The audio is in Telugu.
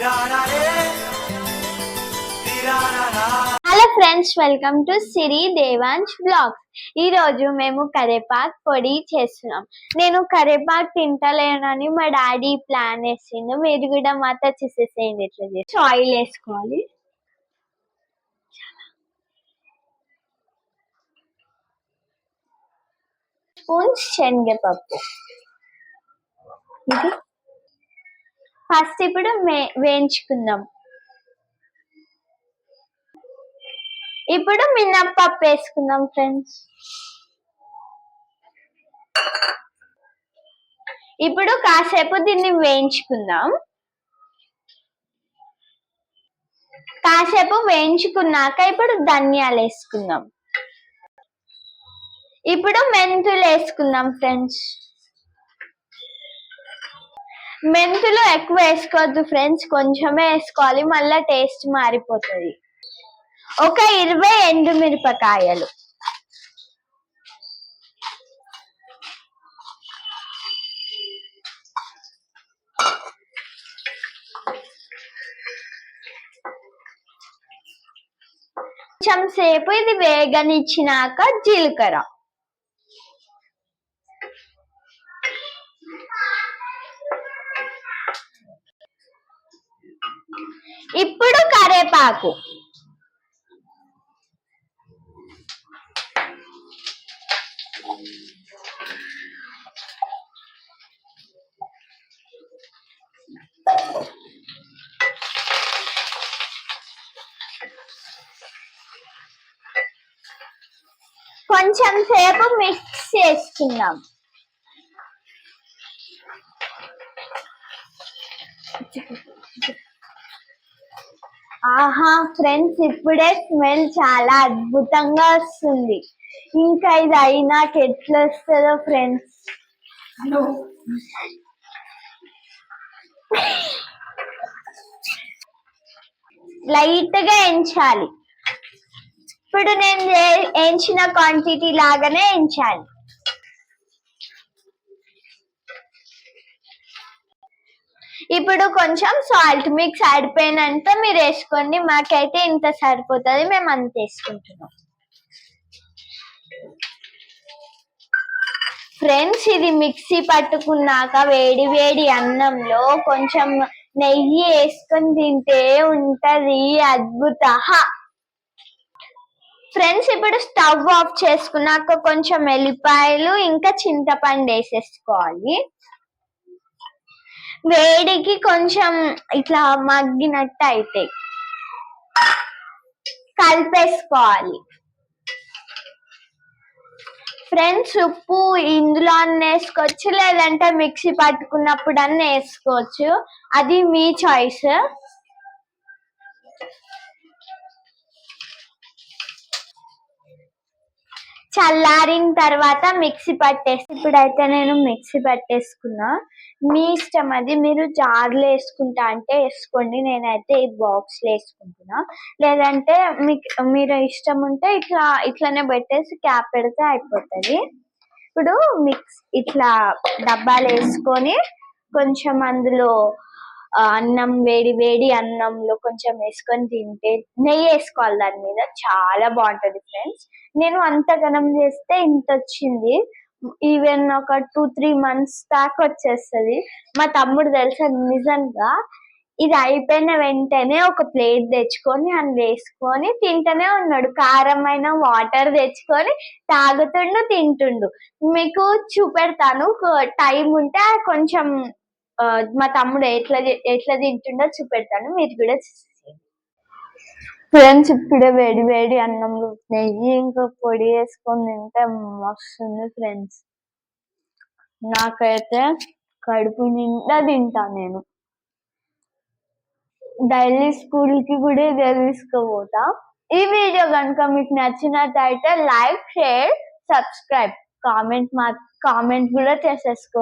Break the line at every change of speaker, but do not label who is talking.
Hello friends, welcome to Siri Devansh blogs. ఈ రోజు మేము కరేపాకు పొడి చేస్తున్నాం. నేను కరేపాకు తింటలేనని మా డాడీ ప్లాన్ వేసిండు. మీరు కూడా మాతో చూసేసేయండి. ఎట్లా చేసి ఆయిల్ వేసుకోవాలి. స్పూన్స్ శనగపప్పు. ఇది ఫస్ట్ ఇప్పుడు వేయించుకుందాం. ఇప్పుడు మినప్పప్పు వేసుకుందాం ఫ్రెండ్స్. ఇప్పుడు కాసేపు దీన్ని వేయించుకుందాం. కాసేపు వేయించుకున్నాక ఇప్పుడు ధనియాలు వేసుకుందాం. ఇప్పుడు మెంతులు వేసుకుందాం ఫ్రెండ్స్. మెంతులు ఎక్కువ వేసుకోవద్దు ఫ్రెండ్స్, కొంచెమే వేసుకోవాలి, మళ్ళీ టేస్ట్ మారిపోతుంది. ఒక 20 ఎండుమిరపకాయలు. కొంచెం సేపు ఇది వేగనిచ్చినాక జీలకర్ర. ఇప్పుడు కరేపాకు. కొంచెం సేపు మిక్స్ చేసుకుందాం. ఆహా ఫ్రెండ్స్, ఇప్పుడే స్మెల్ చాలా అద్భుతంగా వస్తుంది. ఇంకా ఇది అయినాక ఎట్లా వస్తుందో ఫ్రెండ్స్. లైట్ గా ఎంచాలి. ఇప్పుడు నేను ఎంచిన క్వాంటిటీ లాగానే ఎంచాలి. ఇప్పుడు కొంచెం సాల్ట్ మీకు సరిపోయినంత మీరు వేసుకోండి. మాకైతే ఇంత సరిపోతుంది, మేము అంత వేసుకుంటున్నాం. ఫ్రెండ్స్, ఇది మిక్సీ పట్టుకున్నాక వేడి వేడి అన్నంలో కొంచెం నెయ్యి వేసుకొని తింటే ఉంటది అద్భుత. ఫ్రెండ్స్, ఇప్పుడు స్టవ్ ఆఫ్ చేసుకున్నాక కొంచెం ఎల్లిపాయలు ఇంకా చింతపండు వేసేసుకోవాలి. వేడికి కొంచెం ఇట్లా మగ్గినట్టు అయితే కలిపేసుకోవాలి. ఫ్రెండ్స్, ఉప్పు ఇందులో అన్న వేసుకోవచ్చు, లేదంటే మిక్సీ పట్టుకున్నప్పుడు అన్న వేసుకోవచ్చు, అది మీ చాయిస్. చల్లారిన తర్వాత మిక్సీ పట్టేసి, ఇప్పుడైతే నేను మిక్సీ పట్టేసుకున్నా. మీ ఇష్టం, అది మీరు జార్లో వేసుకుంటా అంటే వేసుకోండి. నేనైతే ఈ బాక్స్లో వేసుకుంటున్నా. లేదంటే మీరు ఇష్టం ఉంటే ఇట్లానే పెట్టేసి క్యాప్ పెడితే అయిపోతుంది. ఇప్పుడు ఇట్లా డబ్బాలు వేసుకొని కొంచెం అందులో అన్నం వేడి వేడి అన్నంలో కొంచెం వేసుకొని తింటే, నెయ్యి వేసుకోవాలి దాని మీద, చాలా బాగుంటది ఫ్రెండ్స్. నేను అంతగనం చేస్తే ఇంత వచ్చింది. ఈవెన్ ఒక 2-3 months దాకా వచ్చేస్తుంది. మా తమ్ముడు తెలుసా, నిజంగా ఇది అయిపోయిన వెంటనే ఒక ప్లేట్ తెచ్చుకొని అందులో వేసుకొని తింటూనే ఉన్నాడు. కారమైన వాటర్ తెచ్చుకొని తాగుతుండు, తింటుండు. మీకు చూపెడతాను, టైం ఉంటే కొంచెం మా తమ్ముడు ఎట్లా తింటుండో చూపెడతాను, మీరు కూడా ఫ్రెండ్స్. ఇప్పుడే వేడి వేడి అన్నంలో నెయ్యి ఇంకా పొడి వేసుకొని తింటే మస్తుంది ఫ్రెండ్స్. నాకైతే కడుపు నిండా తింటా. నేను డైలీ స్కూల్ కి కూడా ఇదే తీసుకుపోతా. ఈ వీడియో కనుక మీకు నచ్చినట్టయితే లైక్, షేర్, సబ్స్క్రైబ్, కామెంట్ కూడా చేసేసుకో.